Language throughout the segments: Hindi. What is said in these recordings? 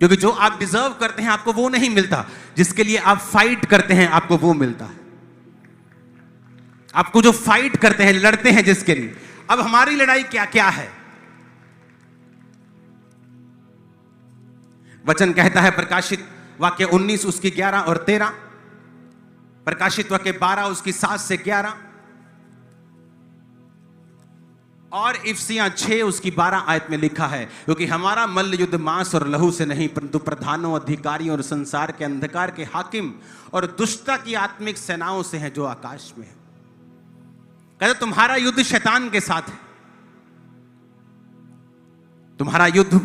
क्योंकि जो आप डिजर्व करते हैं आपको वो नहीं मिलता, जिसके लिए आप फाइट करते हैं आपको वो मिलता है। आपको जो फाइट करते हैं, लड़ते हैं जिसके लिए। अब हमारी लड़ाई क्या क्या है? वचन कहता है प्रकाशित वाक्य 19 उसकी 11 और 13, प्रकाशित वाक्य 12 उसकी 7 से 11 और इफिसियां 6 उसकी 12 आयत में लिखा है, क्योंकि हमारा मल्ल युद्ध मांस और लहू से नहीं परंतु प्रधानों, अधिकारियों और संसार के अंधकार के हाकिम और दुष्टता की आत्मिक सेनाओं से है जो आकाश में है। कहते तुम्हारा युद्ध शैतान के साथ है। तुम्हारा युद्ध,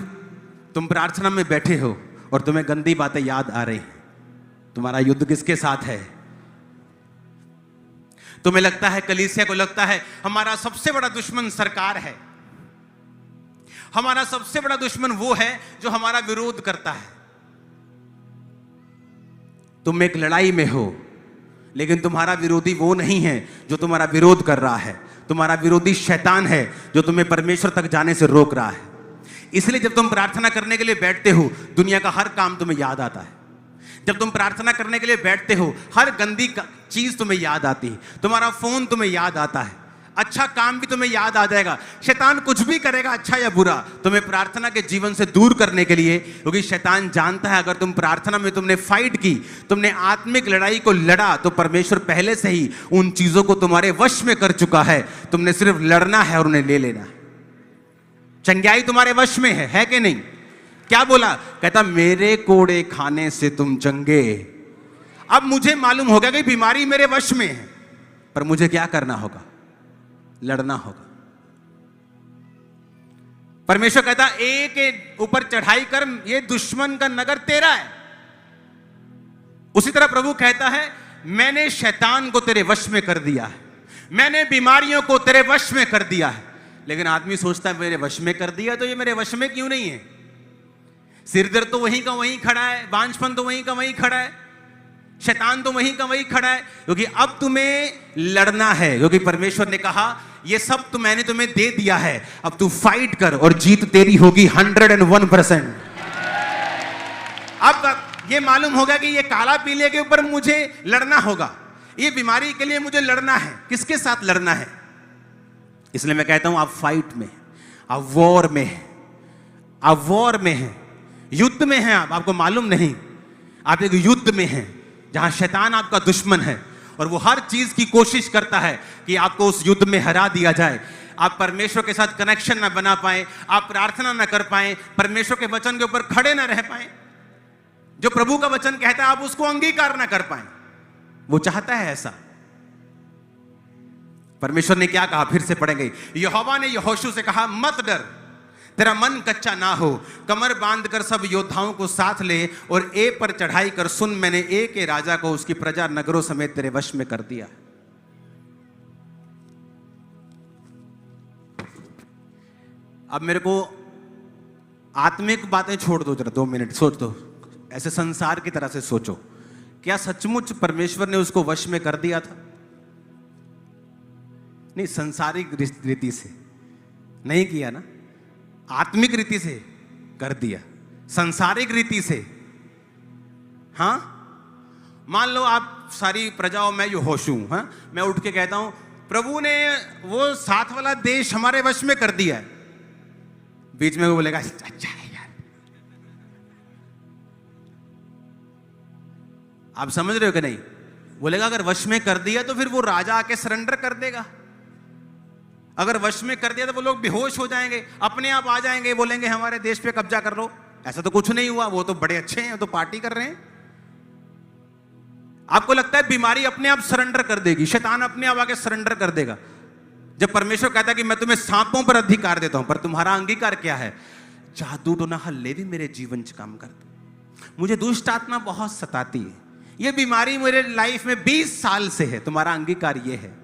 तुम प्रार्थना में बैठे हो और तुम्हें गंदी बातें याद आ रही हैं। तुम्हारा युद्ध किसके साथ है? तुम्हें लगता है, कलीसिया को लगता है हमारा सबसे बड़ा दुश्मन सरकार है, हमारा सबसे बड़ा दुश्मन वो है जो हमारा विरोध करता है। तुम एक लड़ाई में हो, लेकिन तुम्हारा विरोधी वो नहीं है जो तुम्हारा विरोध कर रहा है। तुम्हारा विरोधी शैतान है जो तुम्हें परमेश्वर तक जाने से रोक रहा है। इसलिए जब तुम प्रार्थना करने के लिए बैठते हो, दुनिया का हर काम तुम्हें याद आता है। जब तुम प्रार्थना करने के लिए बैठते हो, हर गंदी चीज तुम्हें याद आती है। तुम्हारा फोन तुम्हें याद आता है, अच्छा काम भी तुम्हें याद आ जाएगा। शैतान कुछ भी करेगा, अच्छा या बुरा, तुम्हें प्रार्थना के जीवन से दूर करने के लिए, क्योंकि शैतान जानता है अगर तुम प्रार्थना में तुमने फाइट की, तुमने आत्मिक लड़ाई को लड़ा, तो परमेश्वर पहले से ही उन चीजों को तुम्हारे वश में कर चुका है। तुमने सिर्फ लड़ना है और उन्हें ले लेना है। चंगाई तुम्हारे वश में है कि नहीं? क्या बोला? कहता मेरे कोड़े खाने से तुम चंगे। अब मुझे मालूम हो गया कि बीमारी मेरे वश में है, पर मुझे क्या करना होगा? लड़ना होगा। परमेश्वर कहता एक के ऊपर चढ़ाई कर, ये दुश्मन का नगर तेरा है। उसी तरह प्रभु कहता है मैंने शैतान को तेरे वश में कर दिया है, मैंने बीमारियों को तेरे वश में कर दिया है। लेकिन आदमी सोचता है मेरे वश में कर दिया तो ये मेरे वश में क्यों नहीं है? सिर दर्द तो वहीं का वहीं खड़ा है, बांझपन तो वहीं का वहीं खड़ा है, शैतान तो वहीं का वहीं खड़ा है। क्योंकि अब तुम्हें लड़ना है, क्योंकि परमेश्वर ने कहा ये सब तो मैंने तुम्हें दे दिया है, अब तू फाइट कर और जीत तेरी होगी 101%। अब ये मालूम होगा कि ये काला पीले के ऊपर मुझे लड़ना होगा, ये बीमारी के लिए मुझे लड़ना है। किसके साथ लड़ना है? इसलिए मैं कहता हूं आप फाइट में, आप वॉर में हैं, आप वॉर में हैं, युद्ध में हैं। आपको मालूम नहीं, आप एक युद्ध में हैं जहां शैतान आपका दुश्मन है और वो हर चीज की कोशिश करता है कि आपको उस युद्ध में हरा दिया जाए। आप परमेश्वर के साथ कनेक्शन ना बना पाए, आप प्रार्थना ना कर पाए, परमेश्वर के वचन के ऊपर खड़े ना रह पाए। जो प्रभु का वचन कहता है आप उसको अंगीकार ना कर पाए। वो चाहता है ऐसा। परमेश्वर ने क्या कहा? फिर से पढ़ेंगे। यहोवा ने यहोशू से कहा मत डर, तेरा मन कच्चा ना हो, कमर बांधकर सब योद्धाओं को साथ ले और ए पर चढ़ाई कर। सुन, मैंने ए के राजा को उसकी प्रजा नगरों समेत तेरे वश में कर दिया। अब मेरे को आत्मिक बातें छोड़ दो, जरा 2 मिनट सोच दो, ऐसे संसार की तरह से सोचो। क्या सचमुच परमेश्वर ने उसको वश में कर दिया था? नहीं, संसारिक रीति से नहीं किया ना, आत्मिक रीति से कर दिया, संसारिक रीति से। हाँ, मान लो आप सारी प्रजाओं में यहोशू हूं, हाँ, मैं उठ के कहता हूं प्रभु ने वो 7 वाला देश हमारे वश में कर दिया है। बीच में वो बोलेगा अच्छा है यार। आप समझ रहे हो कि नहीं? बोलेगा अगर वश में कर दिया तो फिर वो राजा आके सरेंडर कर देगा। अगर वश में कर दिया तो वो लोग बेहोश हो जाएंगे, अपने आप आ जाएंगे, बोलेंगे हमारे देश पे कब्जा कर लो। ऐसा तो कुछ नहीं हुआ, वो तो बड़े अच्छे हैं, तो पार्टी कर रहे हैं। आपको लगता है बीमारी अपने आप सरेंडर कर देगी, शैतान अपने आप आके सरेंडर कर देगा? जब परमेश्वर कहता है कि मैं तुम्हें सांपों पर अधिकार देता हूं, पर तुम्हारा अंगीकार क्या है? जादू टोना हल्ले भी मेरे जीवन च काम करते, मुझे दुष्ट आत्मा बहुत सताती है, ये बीमारी मेरे लाइफ में 20 साल से है, तुम्हारा अंगीकार ये है।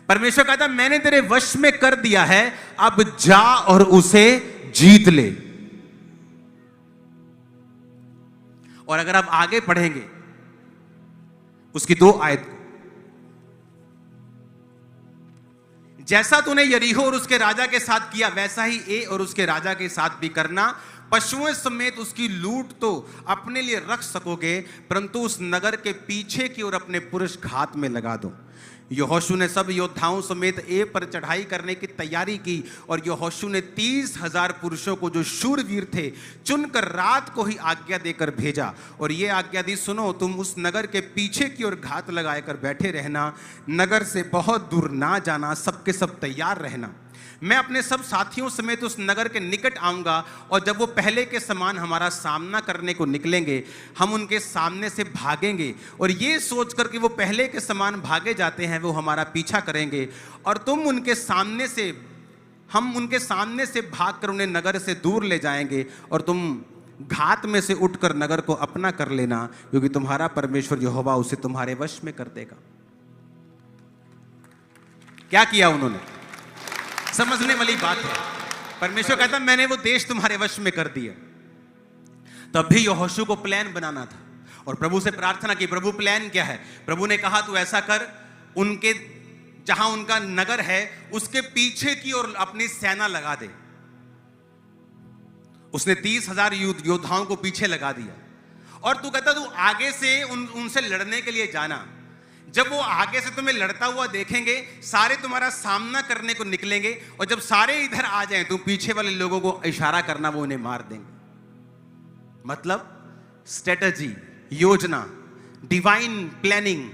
परमेश्वर कहता मैंने तेरे वश में कर दिया है, अब जा और उसे जीत ले। और अगर आप आगे पढ़ेंगे उसकी 2 आयत, जैसा तूने यरीहो और उसके राजा के साथ किया वैसा ही ए और उसके राजा के साथ भी करना। पशुओं समेत उसकी लूट तो अपने लिए रख सकोगे, परंतु उस नगर के पीछे की ओर अपने पुरुष घात में लगा दो। यहोशू ने सब योद्धाओं समेत ए पर चढ़ाई करने की तैयारी की, और यहोशू ने 30,000 पुरुषों को जो शूरवीर थे चुनकर रात को ही आज्ञा देकर भेजा, और ये आज्ञा दी, सुनो, तुम उस नगर के पीछे की ओर घात लगाकर बैठे रहना, नगर से बहुत दूर ना जाना, सबके सब तैयार रहना। मैं अपने सब साथियों समेत उस नगर के निकट आऊंगा, और जब वो पहले के समान हमारा सामना करने को निकलेंगे, हम उनके सामने से भागेंगे, और ये सोचकर कि वो पहले के समान भागे जाते हैं, वो हमारा पीछा करेंगे, और हम उनके सामने से भागकर उन्हें नगर से दूर ले जाएंगे, और तुम घात में से उठकर नगर को अपना कर लेना, क्योंकि तुम्हारा परमेश्वर यहोवा उसे तुम्हारे वश में कर देगा। क्या किया उन्होंने? समझने वाली बात है। परमेश्वर कहता मैंने वो देश तुम्हारे वश में कर दिया। तब भी यहोशू को प्लान बनाना था, और प्रभु से प्रार्थना की, प्रभु प्लान क्या है? प्रभु ने कहा तू ऐसा कर, उनके जहां उनका नगर है उसके पीछे की ओर अपनी सेना लगा दे। उसने 30,000 योद्धाओं को पीछे लगा दिया, और तू कहता तू आगे से उनसे लड़ने के लिए जाना। जब वो आगे से तुम्हें लड़ता हुआ देखेंगे, सारे तुम्हारा सामना करने को निकलेंगे, और जब सारे इधर आ जाएं, तुम पीछे वाले लोगों को इशारा करना, वो उन्हें मार देंगे। मतलब स्ट्रेटजी, योजना, डिवाइन प्लानिंग।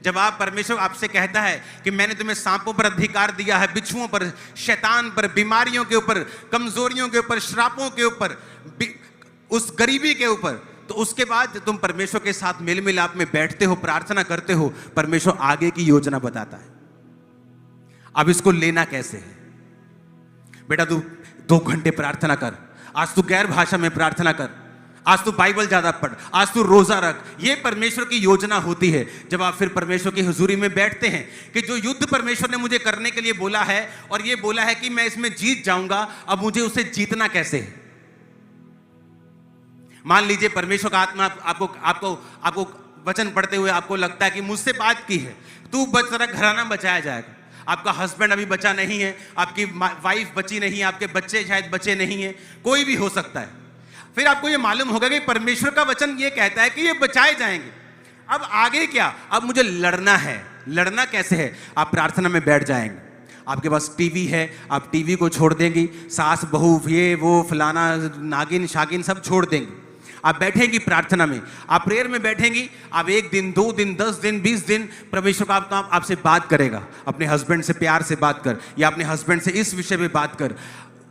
जब आप परमेश्वर आपसे कहता है कि मैंने तुम्हें सांपों पर अधिकार दिया है, बिच्छुओं पर, शैतान पर, बीमारियों के ऊपर, कमजोरियों के ऊपर, श्रापों के ऊपर, उस गरीबी के ऊपर, तो उसके बाद तुम परमेश्वर के साथ मेल मिलाप में बैठते हो, प्रार्थना करते हो, परमेश्वर आगे की योजना बताता है। अब इसको लेना कैसे है? बेटा तू 2 घंटे प्रार्थना कर, आज तू गैर भाषा में प्रार्थना कर, आज तू बाइबल ज्यादा पढ़, आज तू रोजा रख। ये परमेश्वर की योजना होती है। जब आप फिर परमेश्वर की हुजूरी में बैठते हैं कि जो युद्ध परमेश्वर ने मुझे करने के लिए बोला है, और ये बोला है कि मैं इसमें जीत जाऊंगा, अब मुझे उसे जीतना कैसे है? मान लीजिए परमेश्वर का आत्मा आपको वचन पढ़ते हुए आपको लगता है कि मुझसे बात की है, तू बच, तेरा घराना बचाया जाएगा, आपका हस्बैंड अभी बचा नहीं है, आपकी वाइफ बची नहीं है, आपके बच्चे शायद बचे नहीं है, कोई भी हो सकता है। फिर आपको ये मालूम होगा कि परमेश्वर का वचन ये कहता है कि ये बचाए जाएंगे। अब आगे क्या? अब मुझे लड़ना है। लड़ना कैसे है? आप प्रार्थना में बैठ जाएंगे। आपके पास टीवी है, आप टीवी को छोड़ देंगी, सास बहू ये वो फलाना नागिन शागिन सब छोड़ देंगे, आप बैठेंगी प्रार्थना में, आप प्रेयर में बैठेंगी। आप 1 दिन 2 दिन 10 दिन 20 दिन परमेश्वर का आपसे बात करेगा। अपने हस्बैंड से प्यार से बात कर, या अपने हस्बैंड से इस विषय में बात कर,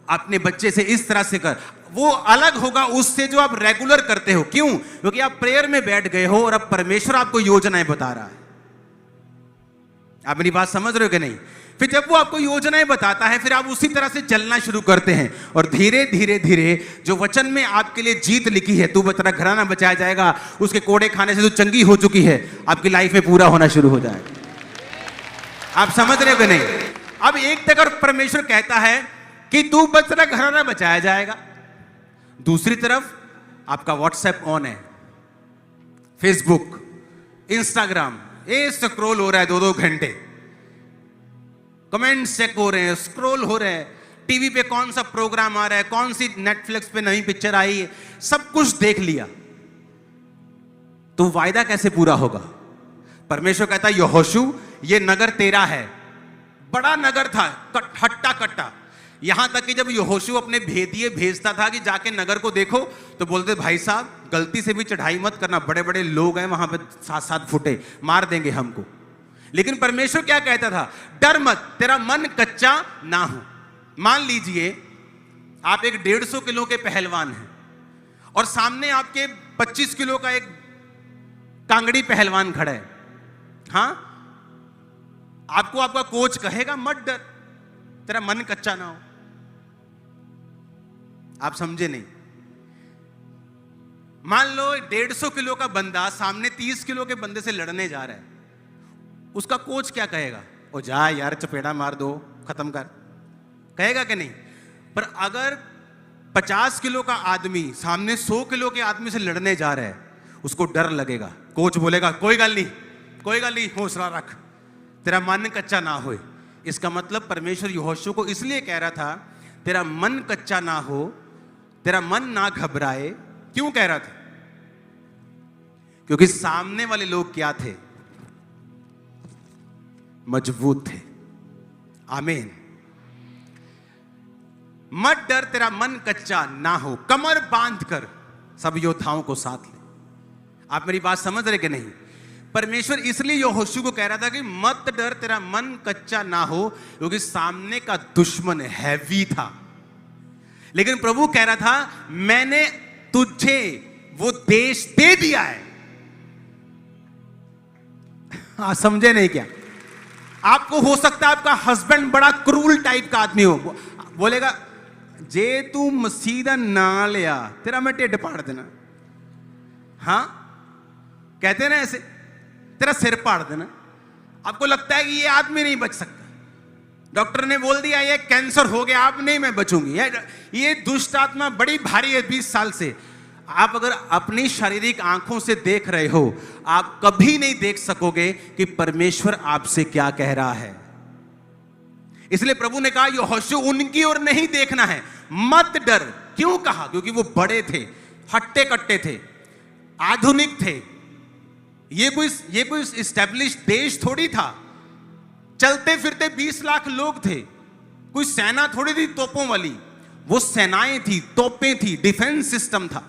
अपने बच्चे से इस तरह से कर। वो अलग होगा उससे जो आप रेगुलर करते हो। क्यों? क्योंकि आप प्रेयर में बैठ गए हो, और अब परमेश्वर आपको योजनाएं बता रहा है। आप मेरी बात समझ रहे हो कि नहीं? फिर जब वो आपको योजनाएं बताता है, फिर आप उसी तरह से चलना शुरू करते हैं, और धीरे धीरे धीरे जो वचन में आपके लिए जीत लिखी है, तू तेरा घराना बचाया जाएगा, उसके कोड़े खाने से तू चंगी हो चुकी है, आपकी लाइफ में पूरा होना शुरू हो जाएगा। आप समझ रहे हो कि नहीं? अब एक तरफ परमेश्वर कहता है कि तू तेरा घराना बचाया जाएगा, दूसरी तरफ आपका व्हाट्सएप ऑन है, फेसबुक, इंस्टाग्राम ये स्क्रॉल हो रहा है 2-2 घंटे, कमेंट्स चेक हो रहे हैं, स्क्रॉल हो रहे हैं, टीवी पे कौन सा प्रोग्राम आ रहा है, कौन सी नेटफ्लिक्स पे नई पिक्चर आई है, सब कुछ देख लिया। तो वायदा कैसे पूरा होगा? परमेश्वर कहता है यहोशू ये नगर तेरा है। बड़ा नगर था, हट्टा कट्टा, यहां तक कि जब यहोशू अपने भेदिए भेजता था कि जाके नगर को देखो, तो बोलते भाई साहब गलती से भी चढ़ाई मत करना, बड़े बड़े लोग हैं वहां पे, 7-7 फुटे मार देंगे हमको। लेकिन परमेश्वर क्या कहता था? डर मत, तेरा मन कच्चा ना हो। मान लीजिए आप एक 150 किलो के पहलवान हैं, और सामने आपके 25 किलो का एक कांगड़ी पहलवान खड़ा है। हां, आपको आपका कोच कहेगा मत डर, तेरा मन कच्चा ना हो। आप समझे नहीं? मान लो 150 किलो का बंदा सामने 30 किलो के बंदे से लड़ने जा रहा है, उसका कोच क्या कहेगा? ओ जा यार, चपेड़ा मार दो, खत्म कर, कहेगा कि नहीं? पर अगर 50 किलो का आदमी सामने 100 किलो के आदमी से लड़ने जा रहा है, उसको डर लगेगा। कोच बोलेगा कोई गल नहीं, हौसला रख, तेरा मन कच्चा ना होए। इसका मतलब परमेश्वर यहोशू को इसलिए कह रहा था तेरा मन कच्चा ना हो, तेरा मन ना घबराए। क्यों कह रहा था? क्योंकि सामने वाले लोग क्या थे? मजबूत थे। आमीन। मत डर, तेरा मन कच्चा ना हो। कमर बांध कर सब योद्धाओं को साथ ले। आप मेरी बात समझ रहे कि नहीं? परमेश्वर इसलिए यहोशू को कह रहा था कि मत डर, तेरा मन कच्चा ना हो, क्योंकि सामने का दुश्मन हैवी था। लेकिन प्रभु कह रहा था मैंने तुझे वो देश दे दिया है। समझे नहीं क्या? आपको हो सकता है आपका हस्बैंड बड़ा क्रूल टाइप का आदमी हो, बोलेगा जे तू मसीदा ना लिया तेरा मैं टेढ़ पाड़ देना। हाँ कहते ना ऐसे, तेरा सिर पाड़ देना। आपको लगता है कि ये आदमी नहीं बच सकता, डॉक्टर ने बोल दिया ये कैंसर हो गया, आप नहीं, मैं बचूंगी। ये दुष्ट आत्मा बड़ी भारी है 20 साल से। आप अगर अपनी शारीरिक आंखों से देख रहे हो, आप कभी नहीं देख सकोगे कि परमेश्वर आपसे क्या कह रहा है। इसलिए प्रभु ने कहा यहोशू उनकी ओर नहीं देखना है, मत डर। क्यों कहा? क्योंकि वो बड़े थे, हट्टे कट्टे थे, आधुनिक थे। ये कोई इस्टेब्लिश देश थोड़ी था। चलते फिरते 20 लाख लोग थे। कोई सेना थोड़ी थी तोपों वाली, वो सेनाएं थी, तोपें थी, डिफेंस सिस्टम था।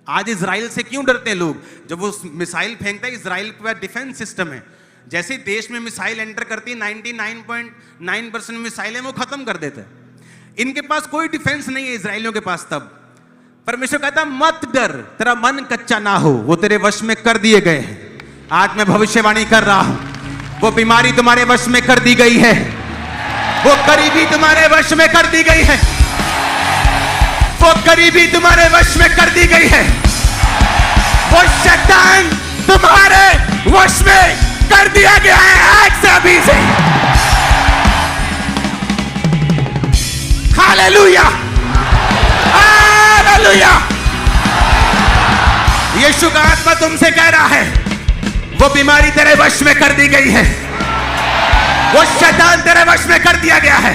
आज इजराइल से क्यों डरते हैं लोग? जब वो मिसाइल फेंकता है, इजराइल के पास डिफेंस सिस्टम है। जैसे देश में मिसाइल एंटर करती है 99.9% मिसाइलें वो खत्म कर देते हैं। इनके पास कोई डिफेंस नहीं है इजराइलियों के पास। तब परमेश्वर कहता मत डर, तेरा मन कच्चा ना हो, वो तेरे वश में कर दिए गए हैं। आज मैं भविष्यवाणी कर रहा हूं, वो बीमारी तुम्हारे वश में कर दी गई है, वो गरीबी तुम्हारे वश में कर दी गई है, वो गरीबी तुम्हारे वश में कर दी गई है, वो शैतान तुम्हारे वश में कर दिया गया है आज से, अभी से। Hallelujah, hallelujah. यीशु का आत्मा तुमसे कह रहा है वो बीमारी तेरे वश में कर दी गई है, वो शैतान तेरे वश में कर दिया गया है,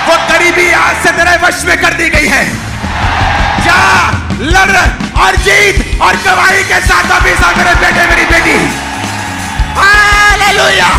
वो गरीबी आज से तेरे वश में कर दी गई है। जा, लड़ और जीत और गवाही के साथ अभी सा मेरे बेटे मेरी बेटी। हालेलुया।